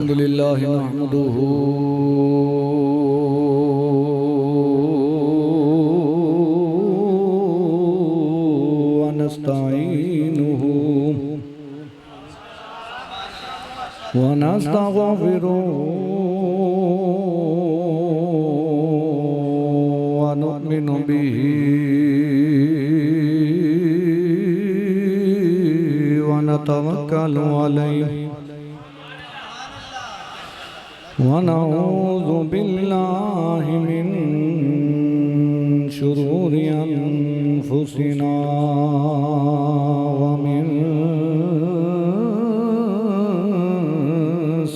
अल्हम्दुलिल्लाह नहमदुहु व नस्तईनुहु व नस्तगफिरुहु व नु'मिनु बिही व नतवक्कलु अलैहि वनऊज़ु बिल्लाहि मिन शुरूरि अनफुसिना व मिन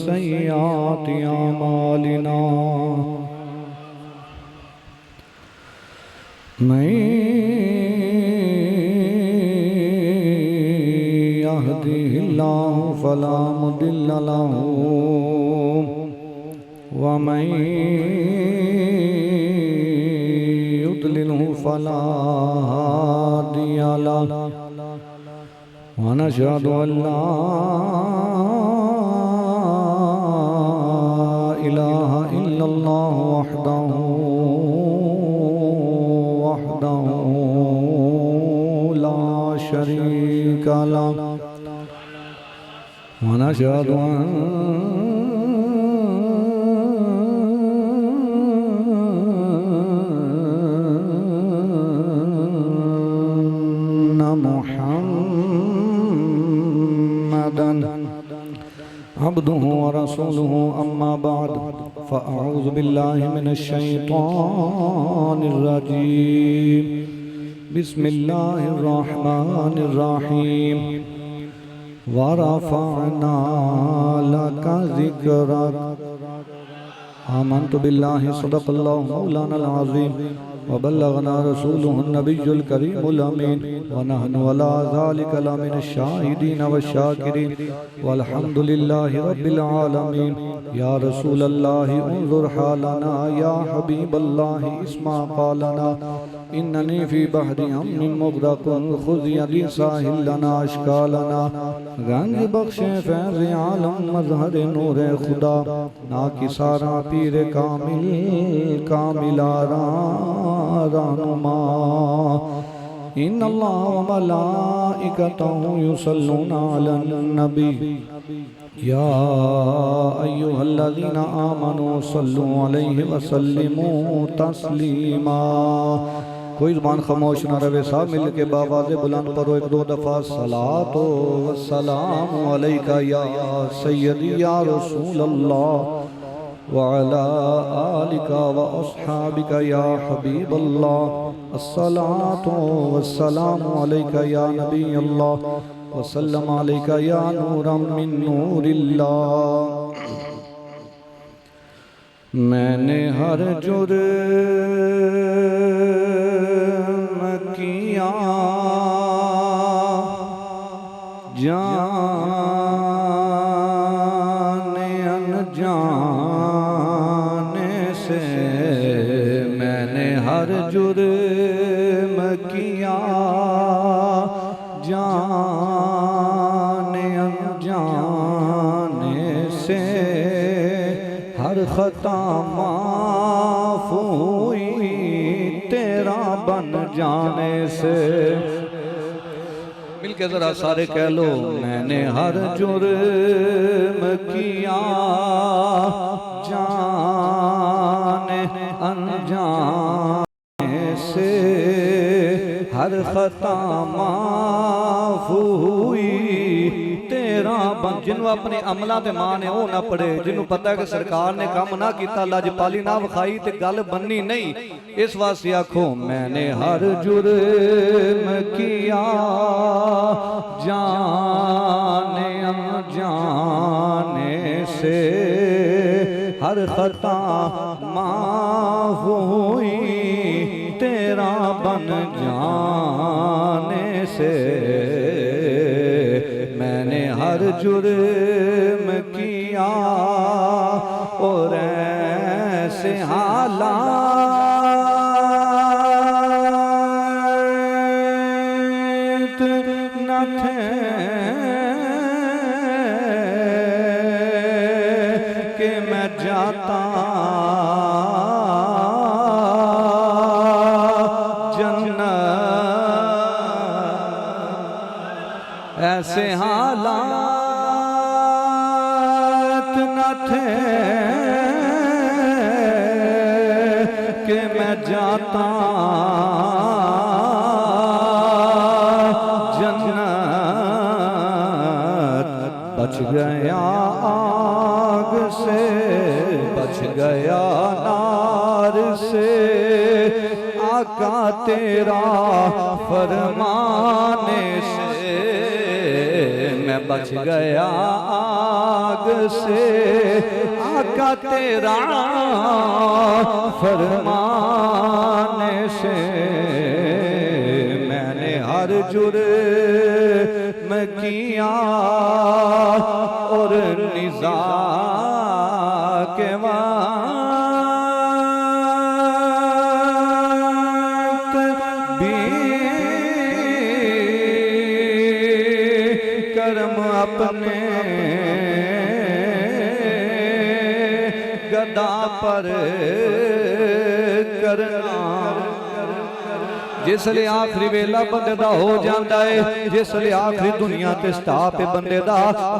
सय्यिआति अमालिना मैं यहदिहिल्लाहु फला मुदिल्ल लहु वमन युद्लिल्हु फला हादिय लहु वनशहदु अल्ला इलाहा इल्लल्लाहु वहदहु ला शरीका लहु वनशहदु अब्दुहु व रसूलुहु अम्मा बाद फ़अऊज़ु बिल्लाहि मिनश शैतानिर रजीम बिस्मिल्लाहिर रहमानिर रहीम व रफ़अना लका ज़िक्रक आमन्तु बिल्लाहि सदक़ल्लाहु मौलानल अज़ीम व बल्लगना रसूलुहुन नबियुल करीमुल अमीन व नहनु अला ज़ालिका लमिनश शाहिदीन वश्शाकिरीन वल्हम्दुलिल्लाहि रब्बिल आलमीन या रसूलल्लाहि उन्ज़ुर हालना या हबीबल्लाहि इस्मा क़ालना इन्ननी फ़ी बहरि अम्मिन मुग़रक़ुन ख़ुज़ यदी साहिल लना अश्कालना गंज बख्शे फैज़ आलम मज़हर नूर खुदा ना किसारा पीर कामिल कामिलारा रहनुमा इन्नल्लाह व मलाइकतहु युसल्लूना अलन नबी या अय्युहल्लज़ीना आमनू सल्लु अलैहि व सल्लिमू तस्लीमा। कोई ज़ुबान खामोश न रहे, सब मिल के बावाज़े बुलंद पढ़ो एक दो दफ़ा सलातो व सलामु अलैका या सय्यदी या रसूलल्लाह व अला आलिका व अस्हाबिका या हबीबल्लाह अस्सलातु वस्सलामु अलैका या नबीयल्लाह व सल्लम अलैका या नूरम मिन नूरिल्लाह। मैंने हर जुर्म किया जाने अनजाने से, मैंने हर जुर्म किया जाने अनजाने से, हर खता माफ हुई तेरा बन जाने से। मिलके जरा सारे कह लो, मैंने हर जुर्म किया जाने अनजाने से, हर खता माफ हुई तेरा बन। जिन्हों अपने अमलों के मान है वह ना पढ़े, जिन्हों पता है कि सरकार ने काम ना किया, लजपाली ना विखाई तो गल बननी नहीं। इस वास्ते आखो, मैंने हर जुर्म किया जाने अनजाने से, हर खता माफ हुई तेरा बन जाने से। मैंने हर जुर्म किया और ऐसे हालात न थे कि मैं जाता जन्नत। ऐसे हालात न थे कि मैं जाता जन्नत। बच गया आग से, बच गया नार से, आका तेरा फरमाने से। मैं बच गया आग से, आका तेरा फरमाने से। मैंने हर जुर्म किया और निज़ा के वक्त भी कर्म अपने गदा पर करना। जिसले आखिरी वेला बंदे दा हो जाता है, जिसले आखिरी दुनिया ते स्टाप है बंदे दा,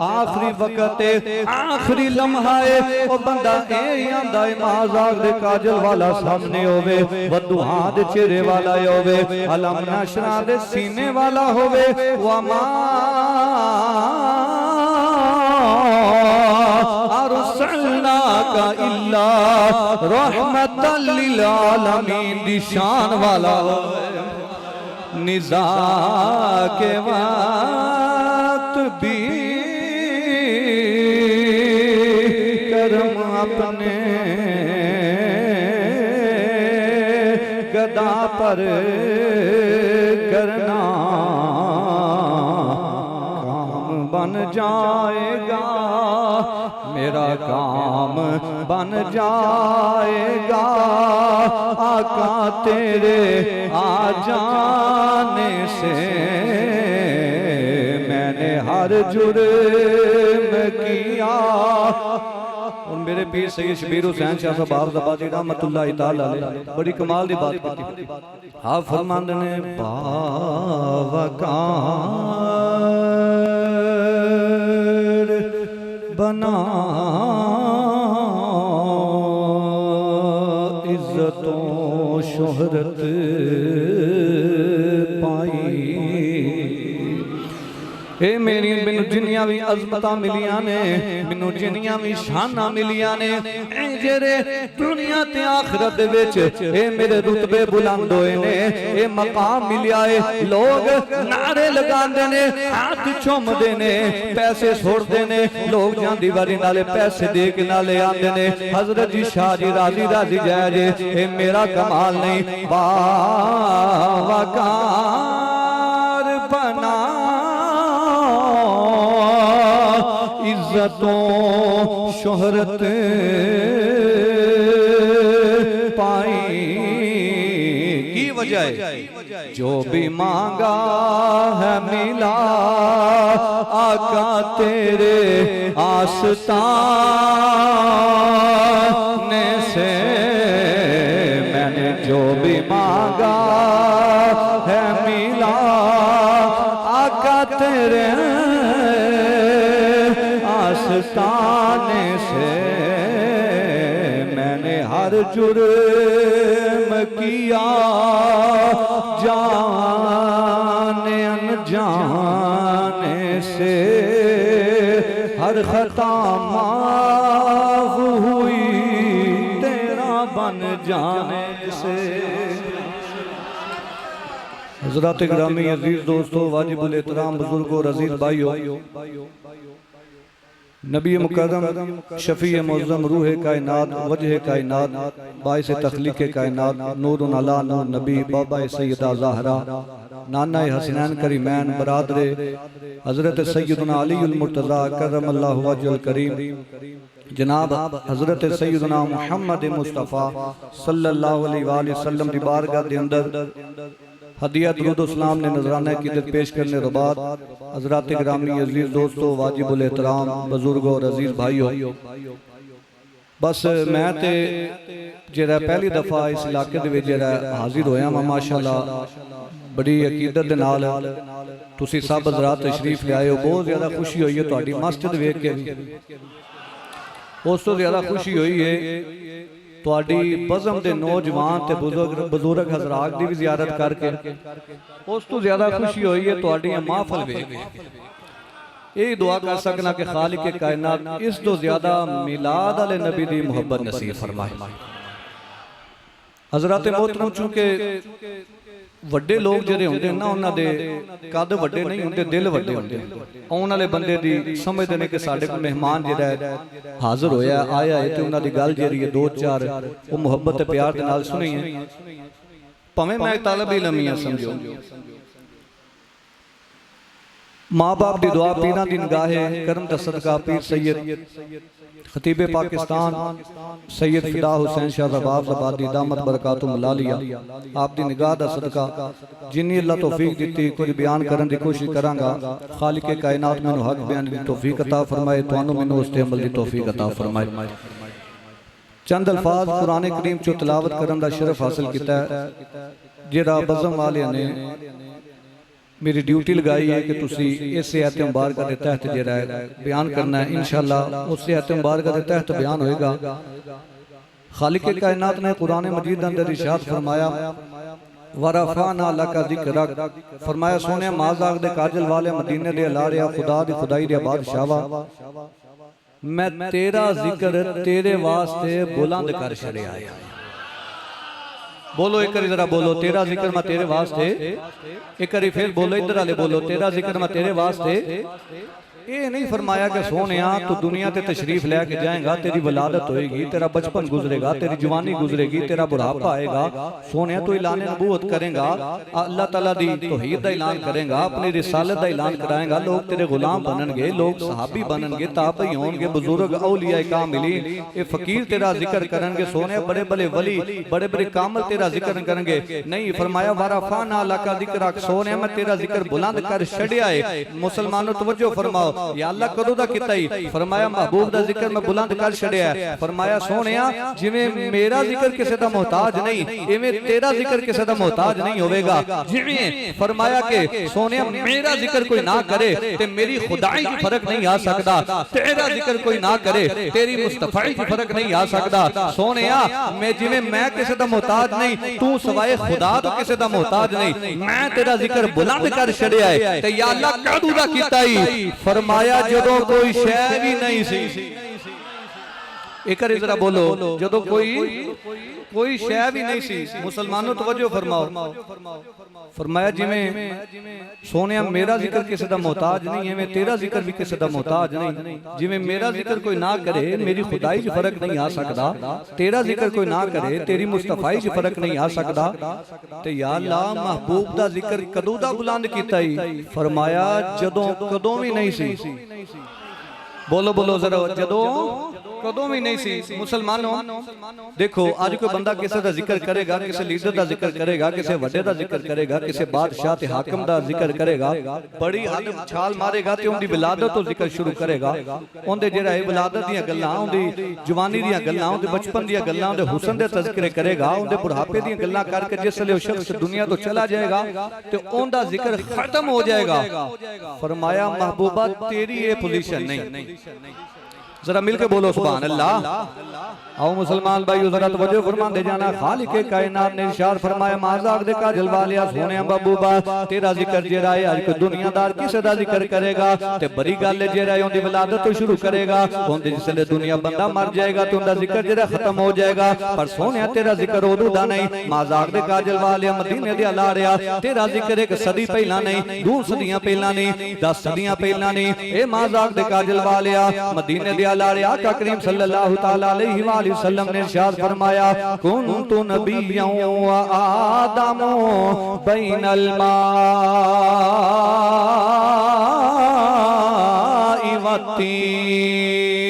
आखिरी वक्त है, आखिरी लम्हा है, वो बंदा ए आंदा है माज़ाक दे काजल वाला सामने होवे, वदुहा दे चेहरे वाला होवे, अलम नशरा दे सीने वाला होवे। वमा अरसलनाका इल्ला रहमतल लिल आलमीन दी शान वाला निज़ा के वक्त भी कर्म अपने गदा पर करना। काम बन जाएगा मेरा, काम बन जाएगा आका तेरे आ जाने से। मैंने हर जुर्म किया। और मेरे पीर सैयद शबीर हुसैन शाह साहब बाबा रहमतुल्लाह तआला अलैह बड़ी कमाल की बात की। आप फरमाते ने बावकार बना इज्जतों शोहरत पाई। ए मेरी मैनू जिन्नियां भी अज़मतां मिलियां ने, मैनू जिन्नियां भी शानां मिलियां ने, जेरे दुनिया ते आखिरत दे विच ए मेरे रुतबे बुलंद होए ने, ए मकाम मिलिया है। लोग नारे लगांदे ने, हाथ चुमदे ने, पैसे छोड़दे ने, लोग जांदी वारी नाले पैसे दे के नाले आंदे ने, हजरत जी शाह जी राजी राजी जाए जे। ए मेरा कमाल नहीं, बावकार बना इज्जतों शोहरत पाई। की वजह है? जो भी मांगा है मिला आका तेरे आस्ताने से। मैंने जो भी मांगा है मिला आका तेरे आस्ताने से। मैंने हर जुर्म किया जाने अनजाने से, हर खता माफ हुई तेरा बन जाने से। हज़रात गिरामी अजीज दोस्तों, वाजिबुल एहतराम बुजुर्गों, अजीज भाइयों, नबी मुकर्रम शफी मुअज़्ज़म रूह कायनात वजह कायनात बाइस तख्लीक कायनात नूरुन अला नूर नबी बाबा सैयदा ज़हरा नाना हसनैन करीमैन बरादरे हज़रत सैयदना अलीउल मुर्तज़ा करमल्लाहु वजहुल करीम जनाब हज़रत सैयदना मुहम्मद मुस्तफ़ा सल्लल्लाहु अलैहि वसल्लम की बारगाह के अंदर हदिया दुरूद सलाम ने नजराना की पेश करने के बाद हज़रात गिरामी अजीज दोस्तों, वाजिबुल एहतराम बुजुर्गों और अजीज भाइयों, बस मैं ते जेड़ा पहली दफा इस इलाके दे विच जेड़ा हाजिर होया वा माशाअल्लाह बड़ी अकीदत दे नाल तुसी सब हज़रात तशरीफ ले आए हो। बहुत ज़्यादा खुशी हुई है तुहाडी मस्जिद वेख के भी। उस तो ज़्यादा खुशी हुई है तुहाडी बज़म दे नौजवान ते बुजुर्ग हज़रात दी भी ज़ियारत करके। उस तो ज़्यादा खुशी हुई है तुहाडी महफिल वेख के। यही दुआ कर सकना कि खालिक कायनात इस तो ज्यादा मिलाद वाले नबी दी मोहब्बत नसीब फरमाए। हज़रात मोहतरम चूंकि वड्डे लोग जिहड़े हुंदे ना उन्हां दे कद वड्डे नहीं हुंदे, दिल वड्डे हुंदे। आउण वाले बंदे दी समझदे ने कि साडे कोल मेहमान जिहड़ा है हाज़र होया आया है ते उन्हां दी गल जिहड़ी है दो चार वो मोहब्बत ते प्यार दे नाल सुनी है। भावें मैं तालिब इल्म ही समझो, माँ बाप की दुआ, पीरा की निगाहे करम दा सदका पीर सैयद खतीबे पाकिस्तान सैयद फिदा हुसैन शाह ज़बाब ज़बादी दामत बरकातुहुम लालिया आप दी निगाह दा सदका जिन्नी अल्लाह तौफीक दिती कुछ बयान करने की कोशिश करांगा। खालिक कायनात मैनू हक बयान की तौफीक अता फरमाए, तुहानू मैनू उस ते अमल की तौफीक अता फरमाए। चंद अल्फाज कुरान करीम चो तिलावत करने का शरफ हासिल किया जिहड़ा बज़म वाले ने मेरी ड्यूटी लगाई है कि तुसी इस आयत मुबारक के तहत जिहड़ा है बयान करना है। इंशाअल्लाह उस आयत मुबारक के तहत बयान होएगा। खालिक कायनात ने कुरान मजीद अंदर इरशाद फरमाया वरफ़अना लका ज़िक्रक, फरमाया सोने माज़ाक दे काजल वाले मदीने दे लाड़िया खुदा दी खुदाई दे बादशावा मैं तेरा जिक्र तेरे वास्ते बुलंद कर छड़िया है। बोलो एक बार जरा बोलो तेरा जिक्र मैं तेरे वास्ते। एक बार फिर बोलो इधर वाले बोलो तेरा जिक्र मैं तेरे वास्ते। ये नहीं फरमाया कि सोनिया तू दुनिया ते तशरीफ लेके जाएगा, तेरी वलादत होएगी, तेरा बचपन गुजरेगा, तेरी जवानी गुजरेगी, तेरा बुढ़ापा आएगा। सोनिया तू ऐलान नबूवत करेगा, अल्लाह ताला दी तौहीद दा ऐलान करेगा, अपनी रिसालत दा ऐलान कराएगा, लोग तेरे गुलाम बननगे, लोग सहाबी बननगे, ताबई होंगे, बुजुर्ग औलिया कामिलीन ये फकीर तेरा जिक्र करेंगे। सोनिया बड़े बड़े वली बड़े बड़े कामल तेरा जिक्र करेंगे। नहीं फरमाया वरफ़अना लका ज़िक्रक, सोनिया मैं तेरा जिक्र बुलंद कर छड़िया है। मुसलमानों तवज्जो फरमाओ, या अल्लाह कदों दा कीता ही? फरमाया महबूब दा जिक्र मैं बुलंद कर छड़िया है। फरमाया सोनिया जिवें मेरा जिक्र किसी दा मोहताज नहीं, इवें तेरा जिक्र किसी दा मोहताज नहीं होवेगा। जिवें फरमाया कि सोनिया मेरा जिक्र कोई ना करे ते मेरी खुदाई की फर्क नहीं आ सकता, तेरा जिक्र कोई ना करे तेरी मुस्तफाई की फर्क नहीं आ सकता। सोनिया मैं जिवें मैं किसी दा मोहताज नहीं, तू सवाए खुदा तो किसी दा मोहताज नहीं, मैं तेरा जिक्र बुलंद कर छड़िया है। ते या अल्लाह कदों दा कीता ही? फरमाया जदों कोई शय भी नहीं सी। एक बार जरा बोलो जदों कोई शय भी नहीं सी। मुसलमानों तवज्जो फरमाओ, फरमाया जिवें सोनिया मेरा जिक्र किसी दा मोहताज नहीं है, तेरा जिक्र भी किसी दा मोहताज नहीं। जिवें मेरा जिक्र कोई ना करे मेरी खुदाई च फर्क नहीं आ सकता, तेरा जिक्र कोई ना करे तेरी मुस्तफाई च फर्क नहीं आ सकता। ते या अल्लाह महबूब दा जिक्र कदों दा बुलंद कीता ही? फरमाया जदों कदों भी नहीं सी। बोलो बोलो जरा जदों कदों भी नहीं सी। मुसलमानों देखो आज कोई बंदा किसी का जिक्र करेगा, किसी लीडर का जिक्र करेगा, किसी वड्डे का जिक्र करेगा, किसी बादशाह ते हाकिम का जिक्र करेगा, बड़ी हद छाल मारेगा ते उनकी विलादत तो जिक्र शुरू करेगा। उनके जेड़ा विलादत दी गल्लां, उनकी जवानी दी गल्लां, उनके बचपन दी गल्लां, उनके हुस्न दे तज़किरे करेगा, उनके बुढ़ापे दी गल्लां करके जिसले वो शख्स दुनिया तो चला जाएगा तो उनका जिक्र खत्म हो जाएगा। फरमाया महबूबा तेरी ये पोजीशन नहीं। जरा मिलके बोलो सुभान अल्लाह। आओ मुसलमान भाइयों जरा तवज्जो फरमा दे जाना। खालिक कायनात ने इरशाद फरमाया माज़ाक दे काजल वालिया सोने महबूबा तेरा जिक्र जेड़ा है आज कोई दुनियादार किसे दा जिक्र करेगा ते बड़ी गल है जेड़ा उनदी विलादत तो शुरू करेगा। उनदे जिसले दुनिया बंदा मर जाएगा तो उनदा जिक्र जेड़ा खत्म हो जाएगा। पर सोने तेरा जिक्र उदों दा नहीं। माज़ाक दे काजल वालिया मदीने दे लाड़िया तेरा जिक्र एक सदी पहला नहीं, 2 सदियां पहला नहीं, 10 सदियां पहला नहीं। ए माज़ाक दे काजल वालिया मदीने दे लाड़िया आका करीम सल्लल्लाहु तआला अलैहि वसल्लम ने इरशाद फरमाया कुन्तु नबिय्यन व आदमु बैनल माई वत्तीन।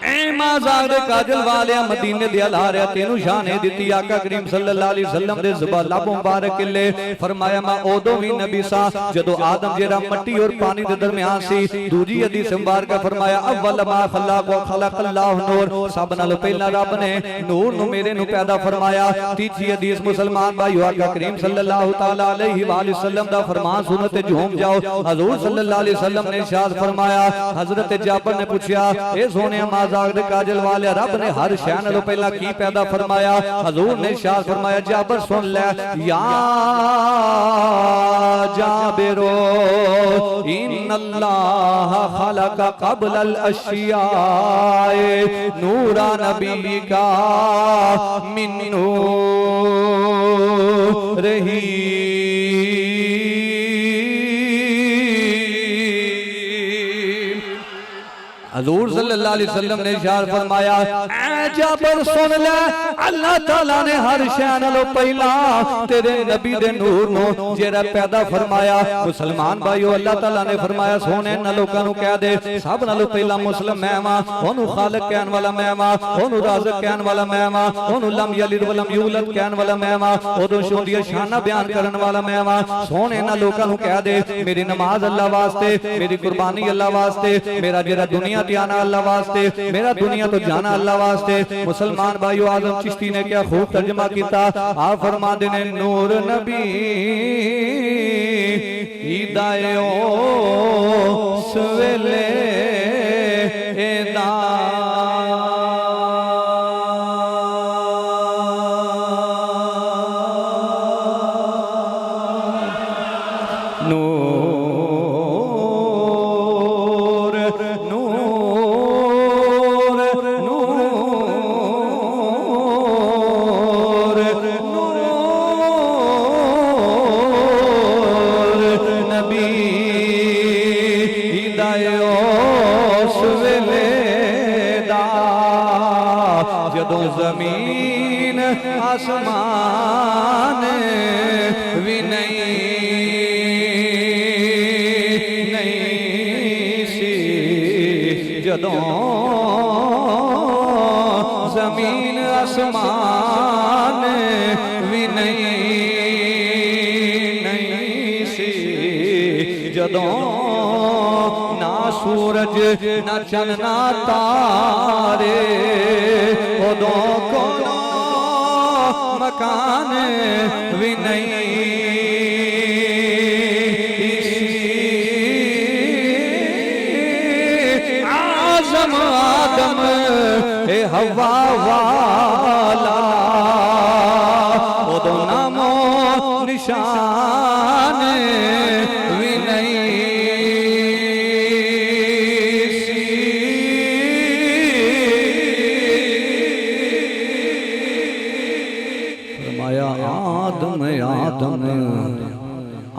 ए माज़ाक दे काजल वाले मदीने दे ला रहा तेनू शाने दिती आका करीम सल्लल्लाहु अलैहि वसल्लम दे ज़ुबान लब मुबारक ले फरमाया मैं ओदो भी नबी सा जदों आदम जेरा मट्टी और पानी दे दरमियान सी। दूजी हदीस मुबारक फरमाया अव्वल मा खलक़ल्लाहु नूर सब नालों पहला रब ने नूर नु मेरे नु पैदा फरमाया। तीसरी हदीस मुसलमान भाई आका करीम सल्लल्लाहु तआला अलैहि वसल्लम दा फरमान सुनो ते झूम जाओ। हजूर सल्लल्लाहु अलैहि वसल्लम ने इरशाद फरमाया हजरत जाबर ने पूछा ए सोने माज़ाक दे काजल वाले रब ने हर शै नालों पहला की पैदा फरमाया। हजूर ने इरशाद फरमाया जाबर सुन ले या जाबिरो इन्नल्लाह खलक़ क़ब्लल अश्याए नूरा नबी का मिन नूरिही। हजूर सल्लल्लाहु अलैहि वसल्लम ने इरशाद फरमाया जाबर सुन ले अल्लाह ताला ने हर शै नालों पहला तेरे नबी दे नूर नु जेरा पैदा फरमाया। मुसलमान भाईओ अल्लाह ताला ने फरमाया सोने ना लोकां नु कह दे सब नालों पहला मुस्लिम मैं वां ओनू खालिक कहन वाला मैं वां ओनू राज़िक कहन वाला मैं वां ओनू लम यलिद वलम यूलद कहन वाला मैं वां ओदों शोंदियां शाना बयान करन वाला मैं वां। सोने ना लोकां नु कह दे मेरी नमाज अल्लाह वास्ते मेरी कुर्बानी अल्लाह वास्ते मेरा जेरा दुनिया आना अल्लाह वास्ते मेरा दुनिया तो जाना अल्लाह वास्ते। मुसलमान भाइयों आजम चिश्ती ने क्या खूब तर्जमा किया। आप फरमाते ने नूर नबी हिदायो सवेले एदा जमीन आसमान भी नहीं सी जदों जमीन आसमान भी नहीं सी जदों ना सूरज ना चंद ना तारे उदों को मकान भी नहीं आज़म आदम ए हवा वाला उदों नामो निशान भी नहीं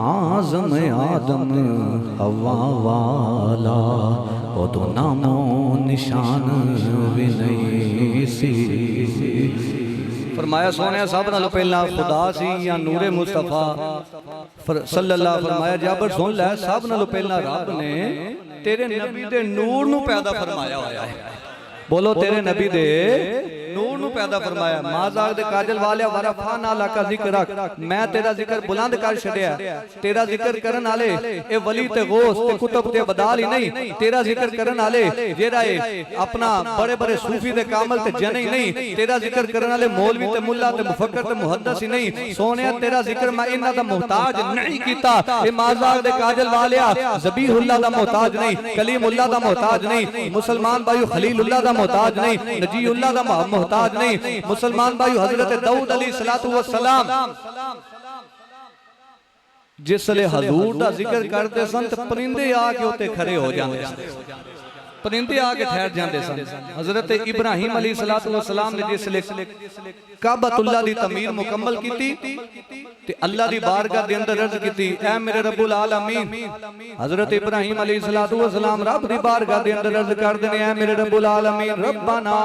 आज़म आदम हवा वाला वो तो नामो निशान भी नहीं सी। फरमाया सोने सब नालों पहला खुदा सी या नूरे मुस्तफा सल्लल्लाहु फरमाया जाबर सुन ले सब नालों पहला रब ने तेरे नबी दे नूर नू पैदा फरमाया होया है। बोलो तेरे नबी दे नूर नू पैदा फरमाया। माज़ाक दे काजल वाले वरफा नाला का जिक्र रख मैं तेरा जिक्र बुलंद कर छड़िया। तेरा जिक्र करन वाले ए वली ते गौस ते कुतुब ते बदाल ही नहीं तेरा जिक्र करन वाले जेड़ा ए अपना बड़े बड़े सूफी दे कामल ते जने ही नहीं तेरा जिक्र करन वाले मौलवी ते मुल्ला ते मुफक्कर ते मुहद्दिस ही नहीं। सोने तेरा जिक्र मैं इन्हां दा मोहताज नहीं कीता। ए माज़ाक दे काजल वालिया ज़बीहुल्लाह दा मोहताज नहीं कलीमुल्लाह दा मोहताज नहीं मुसलमान भाई खलीलुल्लाह दा मोहताज नहीं नजीउल्लाह दा मोहताज नहीं। मुसलमान भाई हजरत दाऊद अलैहिस्सलातु वस्सलाम जिसले हजूर दा जिक्र करते सन ते परिंदे आके उत्ते खड़े हो जाते सन परिंदे आके ठहर जाते सन। हजरत इब्राहिम अलैहिस्सलातु वस्सलाम ने जिसले काबतुल्लाह दी तमीर मुकम्मल कीती ते अल्लाह दी बारगाह दे अंदर अर्ज कीती ऐ मेरे रब्बुल आलमीन। हजरत इब्राहिम अलैहिस्सलातु वस्सलाम रब दी बारगाह दे अंदर अर्ज करदे ने ऐ मेरे रब्बुल आलमीन रब्बना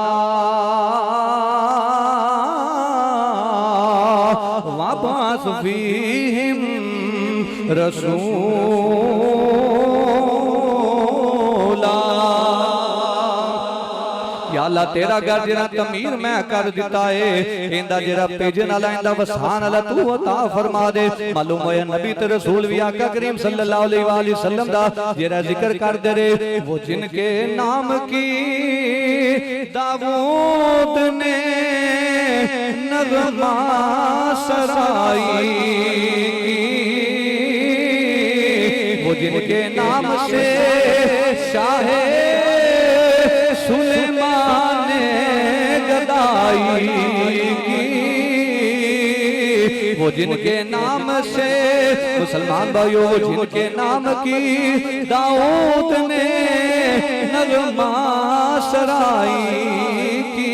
वबास फीहिम रसूला या अल्लाह तेरा घर जेड़ा तमीर मैं कर दिता है इंदा जेड़ा भेजन वाला इंदा वसान वाला तू अता फरमा दे। मालूम होया नबी ते रसूल भी आका करीम सल्लल्लाहु अलैहि वसल्लम दा जेड़ा जिक्र करदे रहे वो जिनके नाम की दाऊद ने नगमा सराई, वो जिनके नाम से शाहे सुलेमान ने गदाई की, वो जिनके नाम से मुसलमान भाइयों वो जिनके नाम की दाऊद ने नगमा सराई की,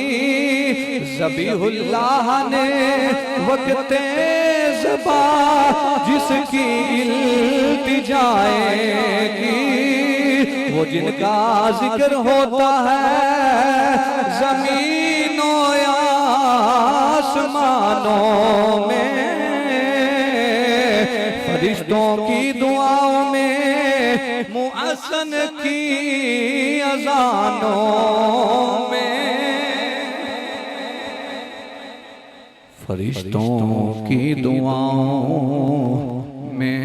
ज़बीहुल्लाह ने वक़्ते ज़बा जिसकी इल्तिजाएं की, वो जिनका जिक्र होता है ज़मीनों आसमानों में, फरिश्तों की दुआओं में मुअज़्ज़िन की अज़ानों में, फरिश्तों की दुआओं में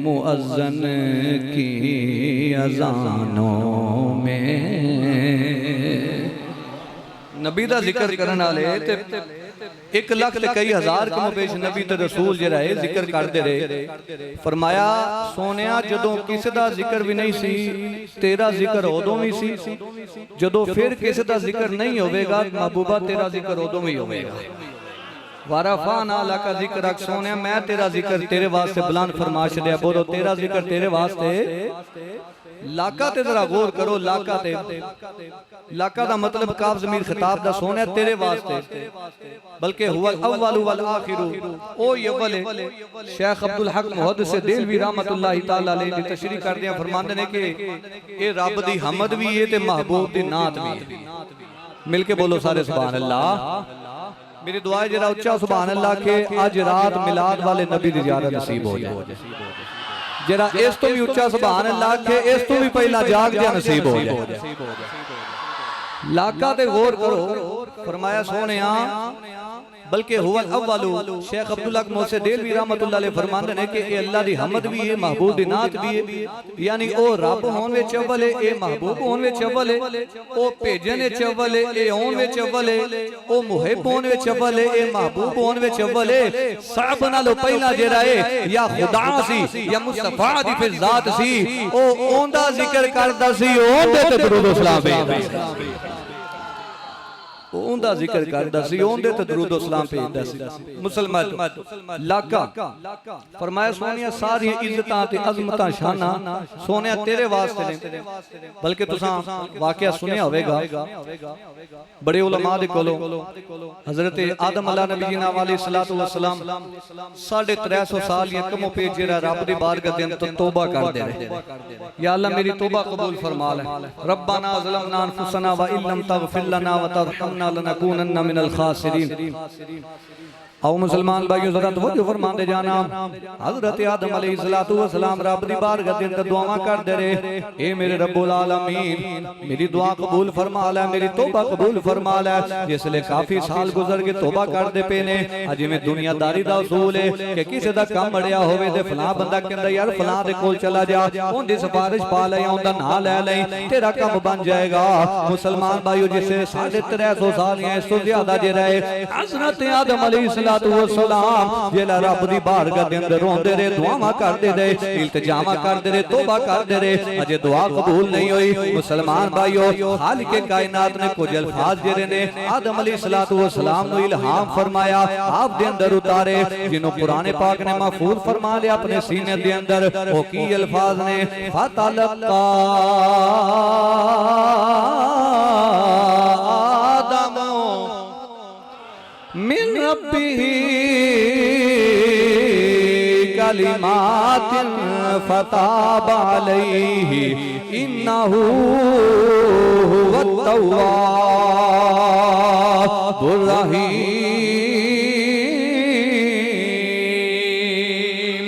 मुअज़्ज़िन की अज़ानों में। नबी दा जिक्र करने वाले ते 1 लाख ते कई हजार कम पेश नबी ते रसूल जरा है जिक्र करते रहे। फरमाया सोनिया जदों किसी दा जिक्र भी नहीं सी तेरा जिक्र उदों भी सी, जदों फिर किसी दा जिक्र नहीं होवेगा महबूबा तेरा जिक्र उदों भी होवेगा। वाराफाना लका जिक्र सोने मैं तेरा जिक्र तेरे वास्ते बुलंद फरमा छड़िया। बोलो तेरा जिक्र तेरे वास्ते लाका ते जरा गौर करो। लाका ते लाका दा मतलब काफ ज़मीर खिताब दा सोने तेरे वास्ते, बल्कि हुवल अव्वल वल आखिर ओ अव्वल। शेख अब्दुल हक मुहद्दिस देलवी रहमतुल्लाहि तआला अलैहि दी तशरीह करदे फरमांदे ने कि ए रब दी हमद भी है ते महबूब दी नात भी है। मिलके बोलो सारे सुभान अल्लाह। मेरी दुआ है जरा उच्चा सुभान अल्लाह के आज रात मिलाद वाले नबी दी ज़ियारत नसीब हो जाए। जरा इस तो भी उच्चा सुभान अल्लाह के इस तो भी पहला जाग जा नसीब हो जाए। लाका ते गौर करो। फरमाया सोनिया बल्कि हुवल अव्वलु। शेख अब्दुल हक मोहसिन देलवी रहमतुल्लाह अलैहि फरमांदे ने कि ए अल्लाह दी हमद भी है महबूब दी नात भी है। यानी ओ रब होने विच अव्वल है, ए महबूब होने विच अव्वल है, ओ भेजन विच अव्वल है, ए होने विच अव्वल है, ओ मुहिब होने विच अव्वल है, ए महबूब होने विच अव्वल है। सब नालों पहला जेड़ा है या खुदा सी या मुस्तफा दी फिर जात सी ओ ओंदा जिक्र करदा सी, ओंदे ते दरूद सलाम भेजदा सी, ओंदा जिक्र करदा सी, ओंदे ते दरूद सलाम भेजदा सी। मुसलमान लाका फरमाया सोनिया सारी इज्जतां ते अज़मतां शाना सोनिया तेरे वास्ते ने। बल्कि तुसां वाकया सुनिया होवेगा बड़े उलमा दे कोलों हजरत आदम अला नबी जी अलैहि सलातो व सलाम 350 साल या कमो पे जेड़ा रब दी बारगाह दे अंदर तौबा करदे रहे। या अल्लाह मेरी तौबा कबूल फरमा ले। रब्बना ज़लमना अनफुसना व इल्लम तगफिर लना व तरहमना लनकूनन्ना मिनल खासिरीन। आओ मुसलमान भाइयों जरा तवज्जो फरमाते जाना। हजरत आदम अलैहिस्सलातु वस्सलाम रब दी बारगाह दे अंदर दुआवां करदे रहे, ए मेरे रब्बुल आलमीन मेरी दुआ कबूल फरमा ले, मेरी तौबा कबूल फरमा ले। जिसले काफी साल गुजर के तौबा करदे पे ने, जिवें दुनियादारी दा उसूल है कि किसी दा काम अड़िया होवे ते फलां बंदा कहंदा यार फलां दे कोल चला जा, उहदी सिफारिश पा ले, उहदा नाम ले ले, तेरा काम बन जाएगा। मुसलमान भाइयों जिसे 350 साल या इस तो ज्यादा जे रहे हजरत आदम अलैहिस्सलाम जेला रब दी बारगाह दे अंदर रोंदे रहे, दुआवां करदे रहे, इल्तिजामा करदे रहे, तौबा करदे रहे, अजे दुआ कबूल नहीं हुई। मुसलमान भाइयों खालिक कायनात ने कुछ अल्फाज जेरे ने आदम अलैहिस्सलातु वस्सलाम नु इल्हाम फरमाया, आप दे अंदर उतारे, जिन्हों कुरान पाक ने महफूज फरमा लिया अपने सीने दे अंदर। ओ की अल्फाज ने फतलका मिन रब्बिही कलिमातिन फताब अलैहि इन्नहु हुवत तव्वाबुर रहीम।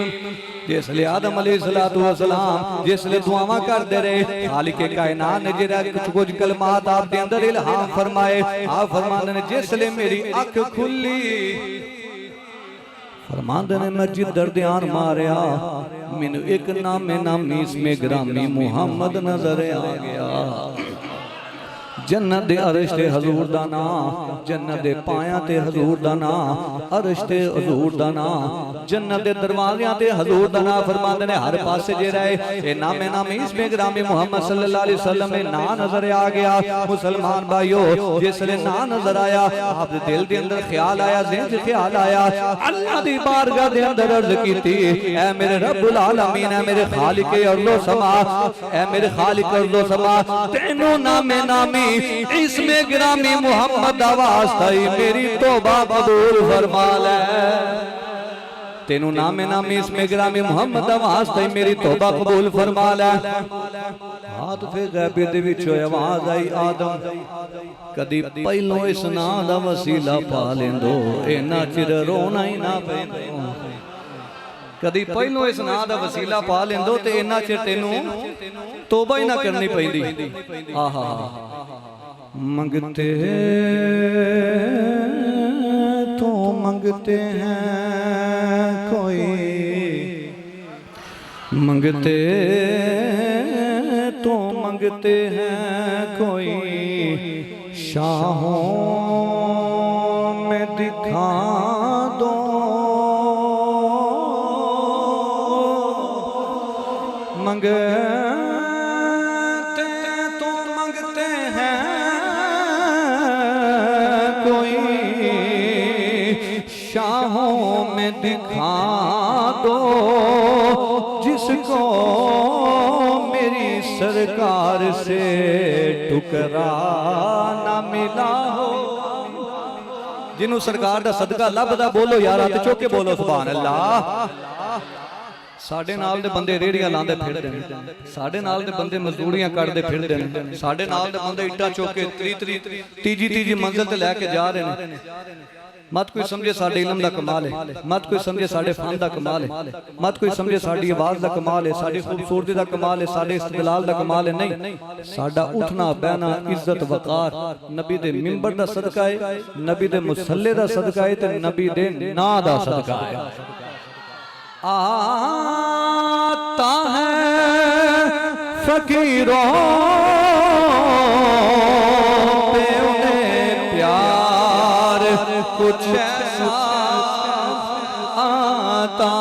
इसलिए आदम अलैहिस्सलातु वस्सलाम जिसले दुआवां करदे रहे खालिक कायनात ने जेड़ा कुछ कलमात आप दे अंदर इल्हाम फरमाए आप फरमांदे ने जिसले मेरी अख खुली फरमांदे ने मैं जिधर ध्यान मारिया मैनू एक नामे नामी इसमें ग्रामी मुहम्मद नजर आ गया। जन्नत दे अरश ते हजूर दा नाम जन्नत दे पायां ते हजूर दा नाम अरश ते हजूर दा नाम जन्नत दे दरवाज़ियां ते हजूर दा नाम फरमांदे ने हर पासे जेड़ा है ए नामे नामे इसमें ग्रामी मुहम्मद सल्लल्लाहु अलैहि वसल्लम में ना नजर आ गया। मुसलमान भाइयों जिसले ना नजर आया आप दे दिल दे अंदर ख्याल आया ज़हन च ख्याल आया अल्लाह दी बारगाह दे अंदर अर्ज कीती ऐ मेरे रब्बुल आलमीन ऐ मेरे खालिक अर्ज़ो समा ऐ मेरे खालिक अर्ज़ो समा तेनू नामे नामी इसमें ग्रामी मुहम्मद वास्ता ही मेरी तौबा कबूल फरमा ले। तेनू नामे नामी इसमें ग्रामी मुहम्मद वास्ता ही मेरी तौबा कबूल फरमा ले। हाथ फिर गैबे दे विचों आवाज आई आदम कदी पहलों इस नां दा वसीला पा लेंदो इन्ना चिर रोना ही ना पैंदो कदी पहलों इस नां दा वसीला पा लेंदो ते इन्ना चिर तेनू तौबा ही ना करनी पैंदी। आहा मंगते तो मंगते हैं कोई मंगते तो मंगते हैं कोई शाहों में दिखा दो मंगते तो मंगते हैं शाहों में दिखा दो जिसको मेरी सरकार से टुकरा ना मिला हो। जिन्हों सरकार दा सदका लभदा बोलो यार हाथ चुक के बोलो सुभान अल्लाह। साडे नाल दे बंदे रेड़ियां लांदे फिरदे ने साडे नाल दे बंदे मजदूरियां करदे फिरदे ने साडे नाल दे बंदे इट्टा चुक के तीजी मंजिल ते लैके जा रहे ने। मत कोई समझे साडे इल्म दा कमाल है मत कोई समझे साडे फन दा कमाल है मत कोई समझे साडी आवाज दा कमाल है साडी खूबसूरती दा कमाल है साडे इस्तदलाल दा कमाल है नहीं साडा उठना बहना इज्जत वकार नबी दे मिंबर दा सदका है नबी दे मुसल्ले दा सदका है ते नबी दे नां दा सदका है। आता है फकीरों पे उन्हें प्यार कुछ ऐसा आता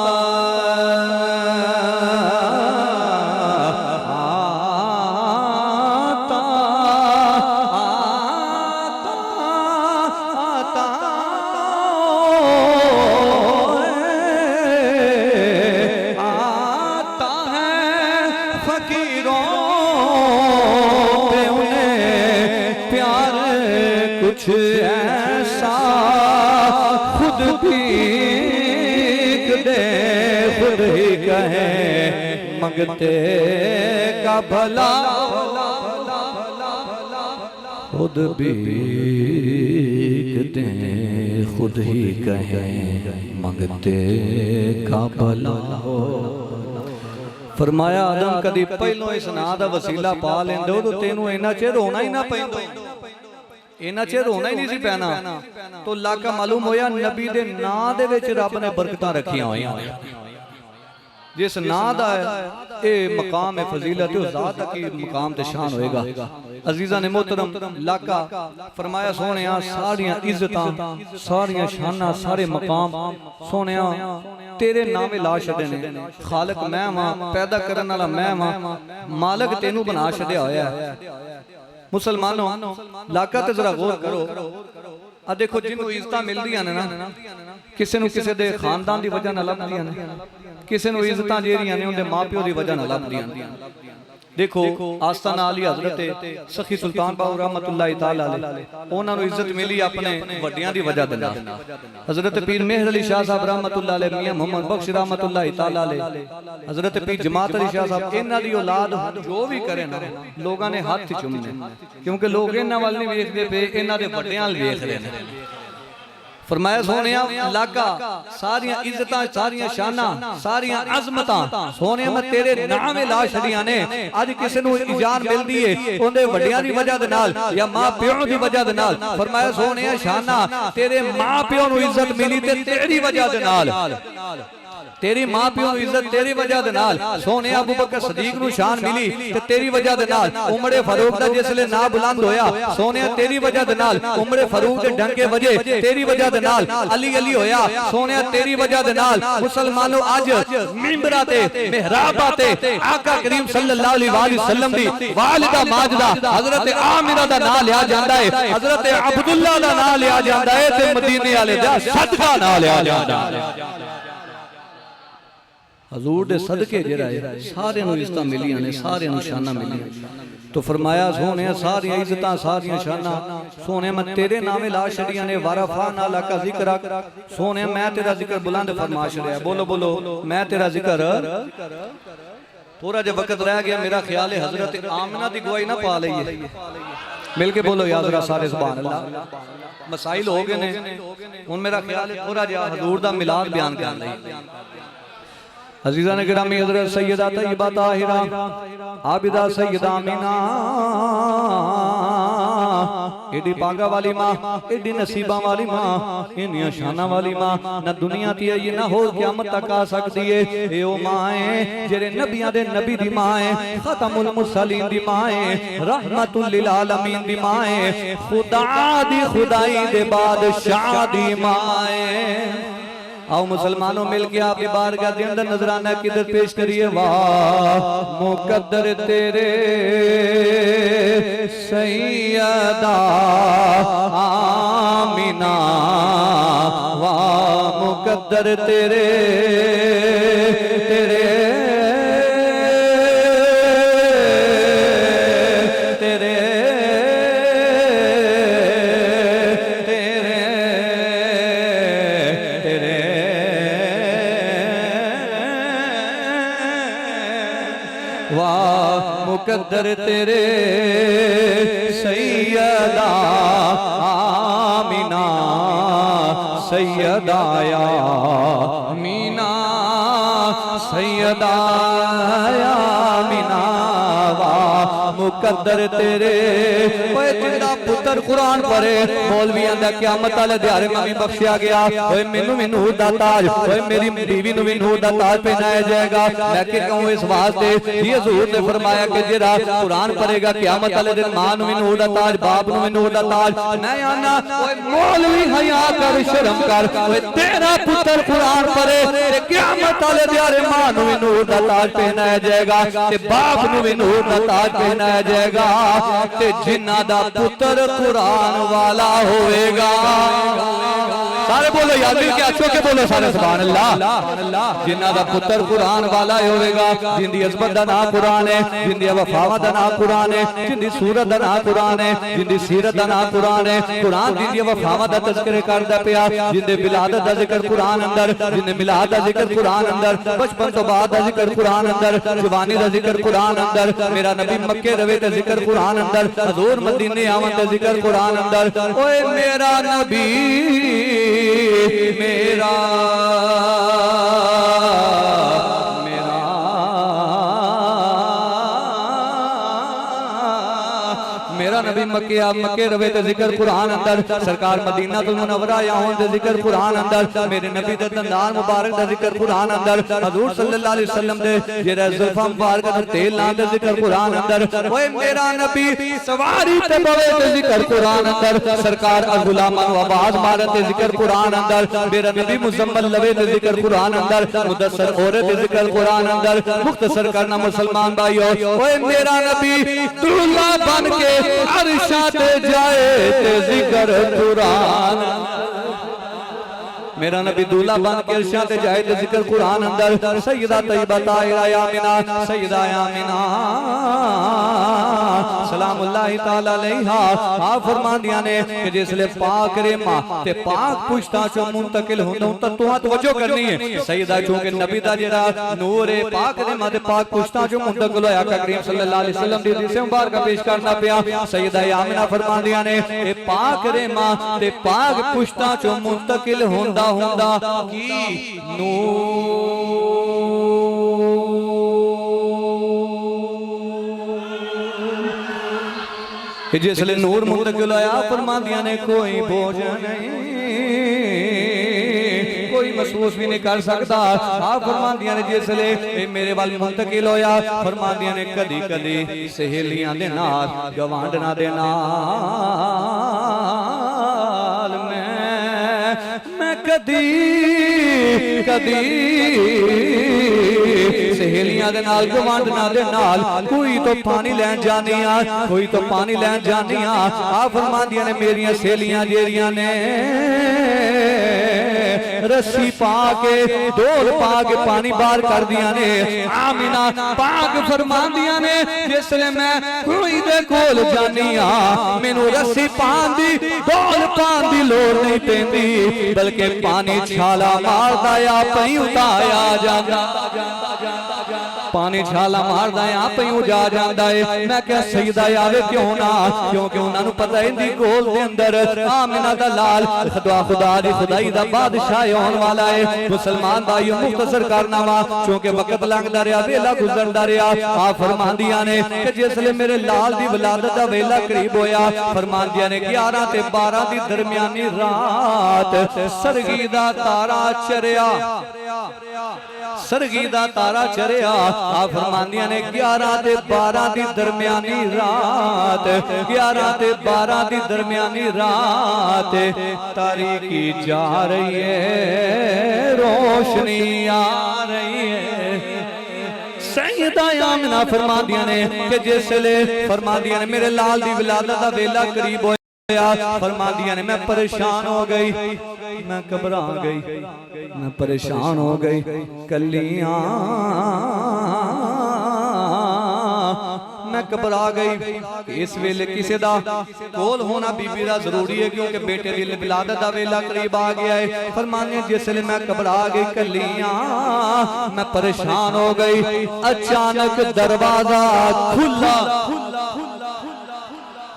ऐसा खुद भीख दे खुद ही कहे मंगते का भला खुद भीख दे खुद ही कहे मंगते का भला हो। फरमाया आदम कदी पहलों इस नां दा वसीला पा लेंदे तो तेनू इन्ना चिर होना ही ना पैंदा इन्ना चिर होना ही नहीं सी पैना तो लाका मालूम होया नबी दे नां दे विच रब ने बरकतां रखियां होईयां जिस नां दा ए मकाम है फजीलत है ज़ात की मकाम ते शान होएगा। अजीज़ा ने मोहतरम लाका फरमाया सोहणिया सारियां इज्जतां सारियां शानां सारे मकाम सोहणिया तेरे नामे ला छड़े ने खालिक मैं वां पैदा करन वाला मैं वां मालिक तेनू बना छड़िया होया है। मुसलमानों लाका ते जरा गौर करो आ देखो जिन्हों इज्जत मिलदियां ने ना किसी नूं किसी दे खानदान दी वजह नाल लभदियां ने किसी नूं इज्जत जेहड़ियां ने उनके मां प्यो दी वजह नाल लभदियां ने। देखो आस्ताना अली हजरत सखी सुल्तान बाहू रहमतुल्लाह तआला अलैह उन्हां नूं इज्जत मिली अपने वड्डियां दी वजह दे नाल। हजरत पीर मेहर अली शाह साहब रहमतुल्लाह अलैह मियां मोहम्मद बख्श रहमतुल्लाह तआला अलैह हजरत पीर जमात अली शाह साहब इन्हां दी औलाद जो भी करे ना लोगां ने हाथ चुमने क्योंकि लोग इन्हां वाल नहीं वेखदे पे इन्हां दे वड्डियां वाल वेख रहे ने। फरमाया सोने लाका सारियां इज्जतां सारियां शाना सारियां अजमतां सोने मैं तेरे नाम ला छड़ियां ने। अज किसी नूं इजान मिलदी है ओंदे वड्डियां दी वजह दे नाल या मां प्यो दी वजह दे नाल। फरमाया सोने शाना तेरे मां प्यो नूं इज्जत मिली ते तेरी वजह दे नाल, तेरी मां प्यो नूं इज्जत तेरी वजह दे नाल। सोने अबू बकर सदीक नूं शान मिली ते तेरी वजह दे नाल। उमरे फारूक दा जिसले ना बुलंद होया सोने तेरी वजह दे नाल। उमरे फारूक दे डंके वजे तेरी वजह दे नाल। अली अली होया सोने तेरी वजह दे नाल। मुसलमानों आज मिंबरा ते मेहराबा ते आका करीम सल्लल्लाहु अलैहि वसल्लम दी वालिदा माजदा हजरत आमिना दा नाम लिया जांदा है, हजरत अब्दुल्ला दा नाम लिया जांदा है ते मदीने वाले दा सदका नाम लिया जांदा है। हजूर दे सदके जिहड़ा है सारे नूं इज्जतां मिलियां ने, सारे नूं शानां मिलियां। तो फरमाया सोने सारियां इज्जतां सारियां शानां सोने मैं तेरे नामे ला छड़ियां ने। वारफाना लका जिक्र सोने मैं तेरा जिक्र बुलंद फरमा छड़िया। बोलो बोलो मैं तेरा जिक्र। थोड़ा जिहा वक्त रह गया, मेरा ख्याल है हजरत आमिना दी गवाही ना पा लईए। मिल के बोलो या जरा सारे सुभान अल्लाह। मसाइल हो गए ने हुण मेरा ख्याल है थोड़ा जिहा हजूर दा मिलाद बयान कर लईए। अजीज़ा ने गिरामी हज़रत सैयदा तय्यबा ताहिरा आबिदा सैयदा आमिना एडी पागा वाली मां, एडी नसीबा वाली मां, इन्नियां शाना वाली मां ना दुनिया ती आई ना होर क़यामत तक आ सकदी है। ए ओ मां है जेरे नबियां दे नबी दी मां है, खतमुल मुरसलीन दी मां है, रहमतुल लिल आलमीन दी मां है, खुदा दी खुदाई दे बादशाह दी मां है। आओ मुसलमानों मिलके आपकी बारगाह के अंदर नजराना किधर पेश करिए। वाह मुकद्दर तेरे सैयदा आमिना, वाह मुकद्दर तेरे तेरे मुकद्दर तेरे सैयदा आमिना सैयदा आमिना सैयदा आमिना। वाह मुकद्दर तेरे ओए जिंदा पुत्र कुरान पढ़े मौलवी आंदा क़यामत वाले दिहाड़े मैं भी बख्शिया गया। ओए मैनू भी नूर दा ताज, ओए मेरी बीवी नू भी नूर दा ताज पहनाया जाएगा। मैं कि कहूं इस वास्ते जी हजूर ने फरमाया कि जेड़ा कुरान पढ़ेगा क़यामत वाले दिन मां नू भी नूर दा ताज, बाप नू भी नूर दा ताज। मैं आना ओए मौलवी हया कर शर्म कर, ओए तेरा पुत्र कुरान पढ़े ते क़यामत वाले दिहाड़े मां नू भी नूर दा ताज पहनाया जाएगा ते बाप नू भी नूर दा ताज पहनाया जाएगा ते जिन्ना दा पुत्र कुरान वाला होएगा। सारे बोलो यार मिल के अच्छो के बोलो सारे सुभान अल्लाह। जिन्ना दा पुत्र कुरान वाला होएगा, जिंदी अजमत दा नाम कुरान है, जिंदी वफावा दा नाम कुरान है, जिंदी सूरत दा नाम कुरान है, जिंदी सीरत दा नाम कुरान है। कुरान जिंदी वफावा दा तज़किर करदा पिया, जिंदे विलादत दा जिक्र कुरान अंदर, जिंदे मिलाद दा जिक्र कुरान अंदर, बचपन तो बाद दा जिक्र कुरान अंदर, जवानी दा जिक्र कुरान अंदर, मेरा नबी मक्के रवे ते जिक्र कुरान अंदर, हजूर मदीने आवन ते जिक्र कुरान अंदर। ओए मेरा नबी मेरा मेरा नबी मक्के रवे ते जिक्र कुरान अंदर, सरकार मदीना तुल मुनव्वरा आवन ते जिक्र कुरान अंदर, मेरे नबी दे दंदान मुबारक दा जिक्र कुरान अंदर, हजूर सल्लल्लाहु अलैहि वसल्लम दे जेड़ा जुल्फा मुबारक दा तेल नाम दे जिक्र कुरान अंदर। ओए मेरा नबी सवारी ते बवे ते जिक्र कुरान अंदर, सरकार अल गुलामां नु आवाज मारन ते जिक्र कुरान अंदर, मेरा नबी मुजम्मल लवे ते जिक्र कुरान अंदर, मुदस्सर औरत ते जिक्र कुरान अंदर। मुख्तसर करना मुसलमान भाइयों, ओए मेरा नबी दूल्हा बन के अर्शा ते जाए ते जिक्र कुरान। मेरा नबी दूल्हा बन के इरशाद जाए ते जिक्र कुरान अंदर सैयदा तैयबा ताहिरा आमिना सैयदा आमिना सलामुल्लाहि तआला अलैहा आप फरमांदियां ने कि जिसले पाक रेमा ते पाक पुश्ता चो मुंतकिल होंदा तां तुहां तवज्जो करनी है सैयदा चूंकि नबी दा जेड़ा नूर है पाक रेमा ते पाक पुश्ता चो मुंतकिल होया आका करीम सल्लल्लाहु अलैहि वसल्लम दी हदीस मुबारक पेश करना पिया सैयदा आमिना फरमांदियां ने ए पाक रेमा ते पाक पुश्ता चो मुंतकिल होंदा होंदा की नूर जिसले नूर मुंतकिल होया फरमांदियां ने कोई बोझ नहीं कोई महसूस भी नहीं कर सकता आप फरमांदियां ने जिसले मेरे वाल मुंतकिल होया फरमांदियां ने कदी कदी सहेलियां दे नाल गवांडना दे नाल मैं कदी कदी सहेलियां दे नाल गवांडना दे नाल कोई तो पानी लैन जानी आ कोई तो पानी लैन जानी आ आप फरमांदियां ने मेरियां सहेलियां जेरियां ने रस्सी पा के डोल पा के पानी बाहर कर दिया ने आमिना पाक फरमांदियां ने जिसले मैं कोई दे कोल जानी आ मैनू रस्सी पान दी डोल पान दी लोड़ नहीं पैंदी बल्कि पानी छाला मारदा या पई उताया जांदा पानी छाला मारदा आप ही उजा जांदा है मैं क्या सईदा आवे क्यों ना क्योंकि उन्होंने पता इंदी गोल दे अंदर आमिना दा लाल खुदा दी खुदाई दा बादशाह होने वाला है मुसलमान भाइयों मुख्तसर करना वा क्योंकि वक्त लंघदा रहा वेला गुजरदा रहा आप फरमांदियां ने कि जिसले मेरे लाल दी विलादत दा वेला करीब होया फरमांदियां ने 11 ते 12 दी दरमियानी रात सरगी दा तारा चरिया सरगी दा तारा चरिया आप फरमांदियां ने 11 ते 12 दी दरमियानी रात 11 ते 12 दी दरमियानी रात तारीकी जा रही है रोशनी आ रही है सैयदा आमिना फरमांदियां ने कि जिसले फरमांदियां ने मेरे लाल दी विलादत दा वेला करीब होया फरमांदियां ने मैं परेशान हो गई मैं घबरा गई मैं परेशान हो गई कलियां मैं घबरा गई इस वेले किसी दा कोल होना बीबी दा जरूरी है क्योंकि बेटे दी विलादत दा वेला करीब आ गया है फरमाने जिसले मैं घबरा गई कलियां मैं परेशान हो गई अचानक दरवाजा खुला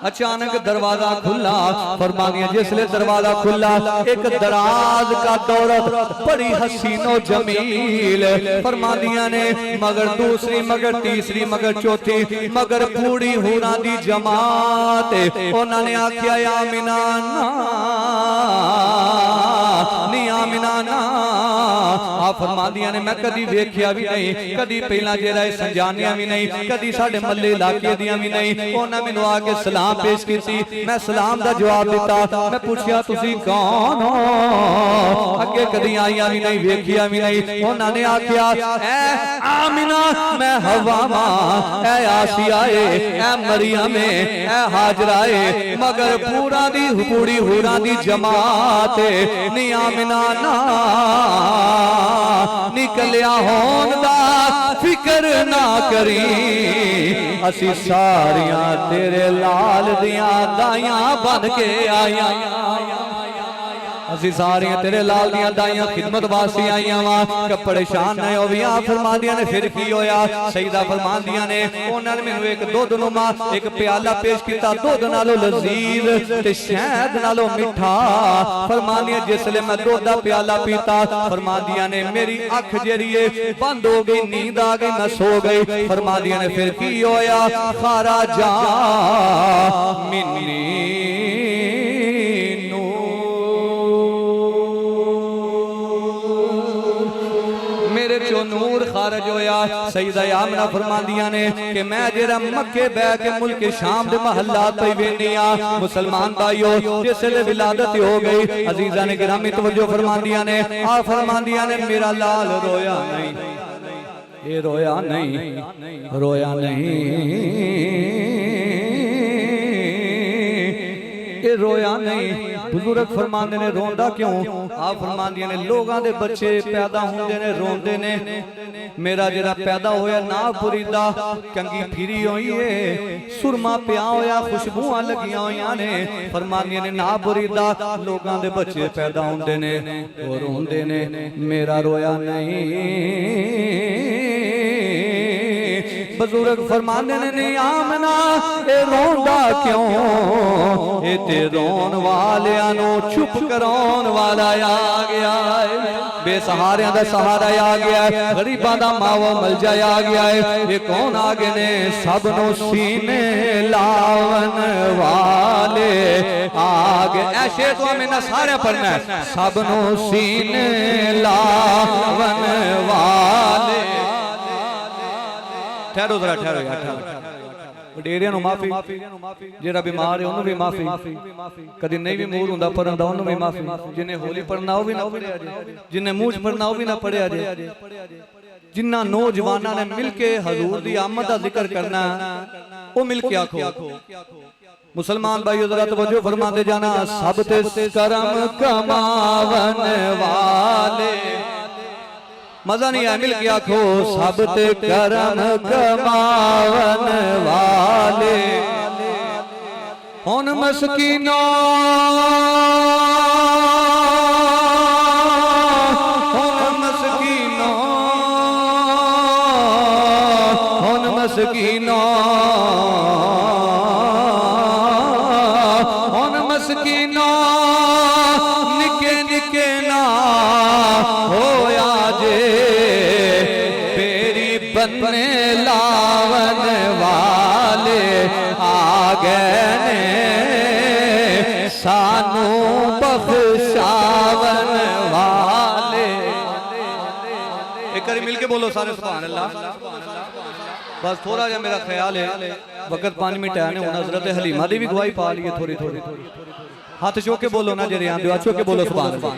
अचानक दरवाजा खुला फरमानिया जिसले दरवाजा खुला एक दराज का दौरत बड़ी हसीनो जमील फरमानिया ने मगर दूसरी मगर तीसरी मगर चौथी मगर पूरी होना दी जमात उन्होंने आख्या आमिना नी आमिना ना आप फरमादियां ने मैं कदी वेख्या भी नहीं कदी पहला जेड़ा संजानिया भी नहीं कदी साडे मल्ले इलाके दियां भी नहीं उन्होंने मैनू आके सलाम पेश की मैं सलाम दा जवाब दिता मैं पूछया तुसी कौन हो अगे कदी आईया भी नहीं वेखिया भी नहीं उन्होंने आख्या ऐ आमिना मैं हवा मां ऐ आसिया ऐ मरियम ऐ हाजरा मगर पूरा दी पूरी हुरा दी जमात नी आमिना ना निकलिया होन दा फिक्र ना करी असी सारियां तेरे लाल दियां दाइयां बन के आया असी सारियां तेरे लाल दियां दाइयां खिदमत वास्ते आईयां वा कपड़े शान नहीं होवी आ फरमांदियां ने फिर की होया सईदा फरमांदियां ने उन्हां ने मैनू एक दुध नुमा एक प्याला पेश कीता दुध नालों लजीज ते शहद नालों मिठा फरमांदियां जिसले मैं दुध दा प्याला पीता फरमांदियां ने मेरी अख जेरी है बंद हो गई नींद आ गई मैं सो गई फरमांदियां ने फिर की होया खारा जा मिन्नी नूर खारज होया सईदा आमना फरमांदियां ने कि मैं जेरा मक्के बह के मुल्क शाम दे महल्लात पे वेनिया मुसलमान भाइयों जिसले विलादत हो गई अजीजा ने गिरामी तवज्जो फरमांदियां ने आ फरमांदियां ने मेरा लाल रोया नहीं ये रोया नहीं ये रोया नहीं। बुजुर्ग फरमाते ने रोंदा क्यों? आप फरमांदियां ने लोगों के बच्चे पैदा होंदे ने रोंदे ने, मेरा जरा पैदा होया ना पुरीदा कंगी फिरी हुई है, सुरमा पिया होया खुशबुआं लगियां हुई ने, फरमांदियां ने ना पुरीदा लोगों के बच्चे पैदा होंदे ने और रोंदे ने, मेरा रोया नहीं। बुजुर्ग फरमाने ने नहीं आमना ए रोंदा क्यों? ए ते रोन वालियां नु चुप कराउन वाला आ गया है, बेसहारियां दा सहारा आ गया है, गरीबां दा मावा मलजा आ गया है। ये कौन आ गए ने? सब नु सीने लावन वाले आ गए। ऐसे तो हमें ना सारे पढ़ना है, सब नु सीने लावन वाले। ठहरो जरा, ठहरो यार, वडेरियां नु माफी, जेड़ा बीमार है उन्होंने भी माफी, कदी नहीं भी मूड हुंदा पढ़न दा उन्होंने भी माफी, जिन्हें होली पढ़ना वो भी ना पढ़िया जे, जिन्हें मूंछ पढ़ना वो भी ना पढ़िया जे। जिन्ना नौजवाना ने मिलके हजूर दी आमद दा जिक्र करना वो मिलके आखो। मुसलमान भाई जरा तवज्जो फरमाते जाना, सब ते करम कमावन वाले। मजा नहीं आया, मिल के आखो सब ते करम कमावन वाले। हुन मस्कीनो मस्कीनो मस्कीनो निके निके ना होया जे, पेरी बनने लावन वाले आ गए ने, सानू बख्शावन वाले। एक बार मिलके बोलो सारे सुभान अल्लाह। बस थोड़ा जा मेरा ख्याल है, वक्त 5 मिनट है ने, हजरत हलीमा दी भी गवाही पा ली है थोड़ी थोड़ी। हाथ चो के बोलो ना जेरे आंदे चो के बोलो सुभान अल्लाह।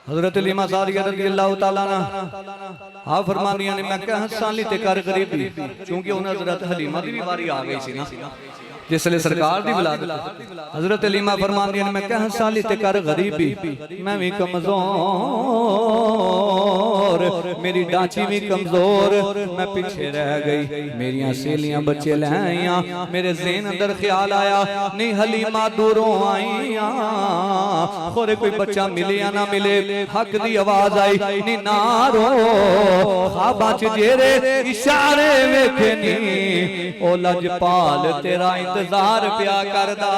हजरत हलीमा सादिया रज़ियल्लाहु ताला ना हाँ फरमानियां ने, मैं कहा साली ते कर गरीबी, क्योंकि उन्हें हजरत हलीमा दी भी बारी आ गई सी ना, जिसले सरकार दी विलादत। हजरत हलीमा फरमांदियां ने, मैं कहा साली ते कर गरीबी, मैं भी कमजोर, मेरी डांची भी कमजोर, मैं पीछे रह गई, मेरिया सहेलियां बच्चे ले आईया, मेरे ज़हन अंदर ख्याल आया नहीं हलीमा दूरों आईया, खोरे कोई बच्चा मिले या ना मिले। हक दी आवाज आई नी ना रो, ख्वाबां च जेरे इशारे वेखे नी, ओ लजपाल तेरा इंतजार पिया करदा।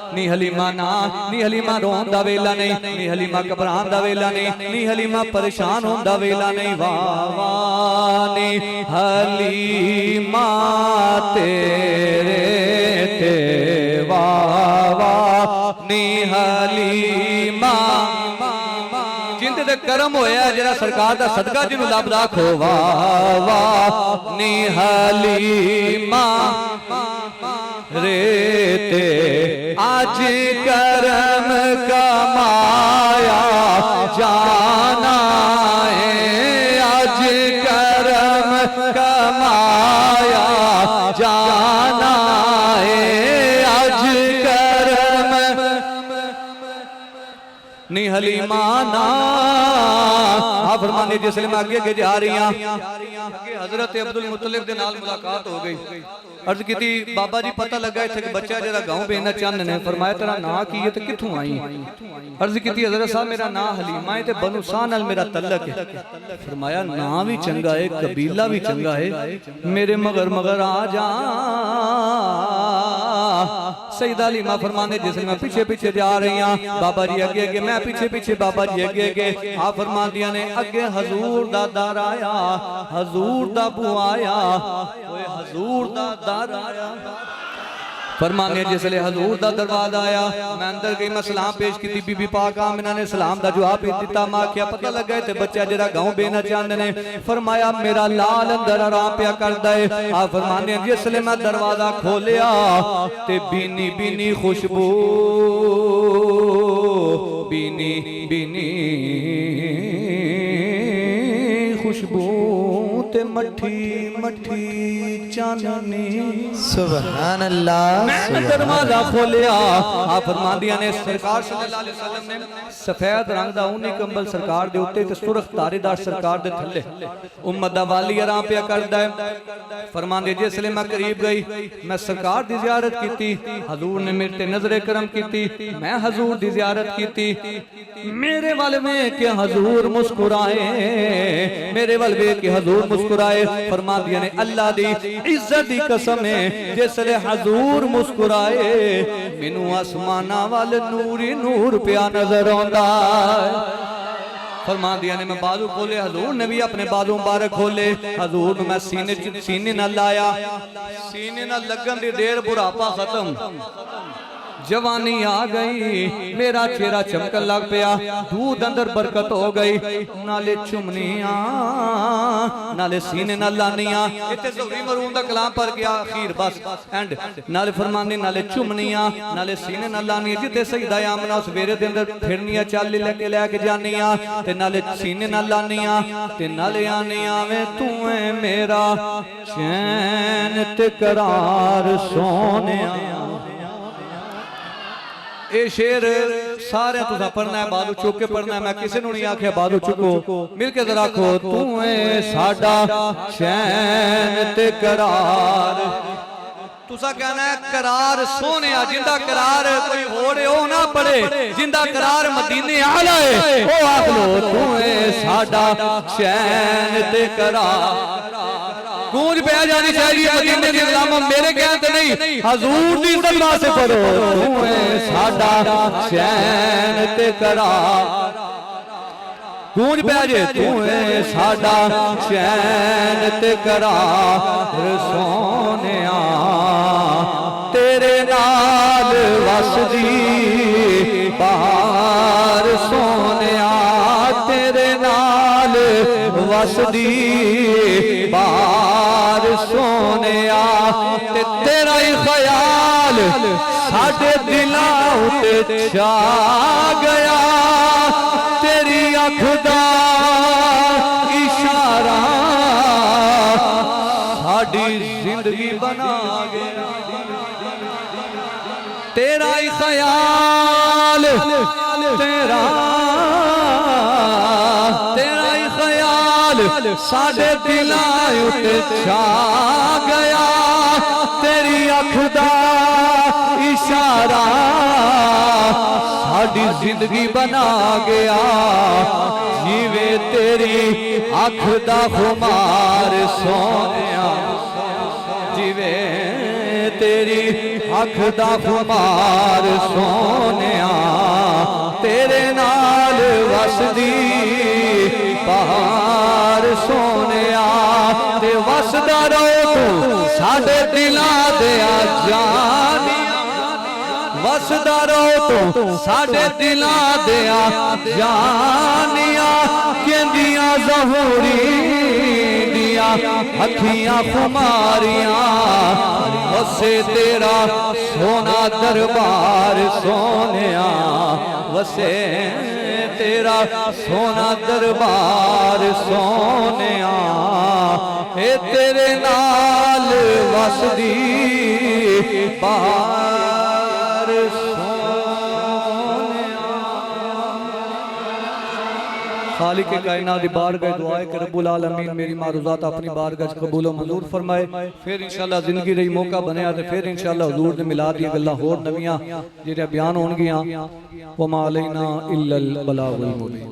नी हलीमा ना, नी हलीमा रोन दा वेला नहीं, नी हलीमा घबरान दा वेला नहीं, नी हलीमा परेशान होन दा वेला नहीं। वाह वाह नी हलीमा तेरे ते, वाह वाह नी हलीमा, जिंदे ते करम होया जरा सरकार दा सदका जिन्हों लभदा खो। वाह वाह नी हलीमा रेते आज करम कमाया जाना है, आज करम कमाया जाना है, आज करम नी हलीमा ना। आप फरमाने जिसले मैं आगे जा रही हूं, हजरत अब्दुल मुत्तलिब दे नाल मुलाकात हो गई। अर्ज की बाबा जी पता लगा इत्थे बच्चा जरा गांव बेना चंद ने, फरमाया तेरा नाम की है ते कित्थों आई? अर्ज की हजरत साहब मेरा नाम हलीमा है ते बनु साह नाल मेरा तल्लक है। फरमाया नाम भी चंगा है, कबीला भी चंगा है, मेरे मगर मगर आ जा। सईदा हलीमा फरमाने जिसले मैं पीछे पीछे जा रही हूं, बाबा जी अगे अगे, मैं पीछे पीछे, बाबा जी अगे अगे। आप फरमांदियां ने अगे हजूर दा दर आया, हजूर दा बुआ आया, हजूर दा दर आया। फरमाने जिसले हजूर दा दरवाजा आया, मैं अंदर गई, मैं सलाम पेश की, बीबी पाक आमिना ने सलाम दा जवाब दिता। मैं आख्या पता लगा ते बच्चा जरा गांव बेना चंद ने। फरमाया मेरा लाल अंदर आराम पिया करदा है। आ फरमाने जिसले मैं दरवाजा खोलिया ते बीनी बीनी खुशबू, बीनी बीनी खुशबू ते मठी मठी चाननी सुभान अल्लाह। मैंने दरवाजा खोलिया, आप फरमांदियां ने सरकार सल्लल्लाहु अलैहि वसल्लम ने सफेद रंग दा ऊनी कंबल सरकार दे उत्ते ते सुरख तारेदार सरकार दे थल्ले उम्मत दा वाली आराम पिया करदा है। फरमांदे जिसले मैं करीब गई, मैं सरकार दी जियारत कीती, हजूर ने मेरे ते नजरे करम कीती, मैं हजूर दी जियारत कीती, मेरे वाल में के हजूर मुस्कुराए, मेरे वाल में के हजूर मुस्कुराए। फरमांदियां ने अल्लाह दी इज्जत दी कसम है, जिसले हजूर मुस्कुराए मैनू आसमाना वाल नूर ही नूर पिया नजर आंदा। फरमांदियां ने मैं बाजू खोले, हजूर ने भी अपने बाजू मुबारक खोले, हजूर मैं सीने नाल लाया, सीने नाल लगन दी देर बुढ़ापा खत्म, जवानी आ गई, मेरा चेहरा चमकन लग पिया, दूध अंदर बरकत हो गई, नाले चुमनियां नाले सीने नाल लानियां। इत्थे ज़ोहरी मरूम दा कलाम पर गया अखीर बस एंड नाले फरमानी नाले चुमनियां नाले सीने नाल लानियां। जिथे सईदा आमना सवेरे दे अंदर फिरनियां चाली लेके जानियां ते नाले सीने नाल लानियां ते नाले आनियां वे तू है मेरा चैन ते करार सोनिया। ये शेर सारे तुसा पढ़ना है, बाजू चुक के पढ़ना है, मैं किसी को नहीं आख्या बाजू चुको, मिलके जरा आखो तू है साडा चैन ते करार। तुसा कहना है करार सोने, जिंदा करार कोई होड़े ओ ना पड़े, जिंदा करार मदीने आला है ओ आख लो तू है साडा चैन ते करार। गूंज पे जानी चाहिए मदीने दी गुलाम मेरे कहते नहीं, हजूर दी सल्लल्लाहु से पढ़ो तू है साडा चैन ते करार। गूंज पे जे तू है साडा चैन ते करार सोनिया, तेरे नाल वसदी बहार सोनिया, तेरे नाल वसदी बार सोनिया, ते तेरा ही ख्याल साडे दिलां उते छा गया, तेरी अख दा इशारा साडी जिंदगी बना गया, तेरा ही ख्याल तेरा तेरा ही ख्याल साडे दिलां उते छा गया, तेरी अख दा इशारा साडी जिंदगी बना गया, जीवे तेरी अख दा खुमार सोनिया, जीवे तेरी अख दा खुमार सोनिया, तेरे नाल वसदी बहार सोनिया, ते वसदा रहो तू साडे दिलां दे जानिया, वसदा रहो तू साडे दिलां दे जानिया, कहंदियां ज़हूरी दिया अखियां खुमारियां, वसे तेरा सोना दरबार सोनिया, वसे तेरा सोना दरबार सोनिया, ए तेरे नाल वसदी बहार खालिक के कायनात दी बारगाह दुआ है कि रब्बुल आलमीन मेरी मारूज़ात अपनी बारगाह कबूल मंजूर फरमाए। फिर इंशाअल्लाह जिंदगी रही मौका बनया तो फिर इंशाअल्लाह हुजूर दे मिलाद दी गल्लां होर नवीआं जेहड़ियां बयान होणगियां। वमा अलैना इल्लल बलागुल मुबीन।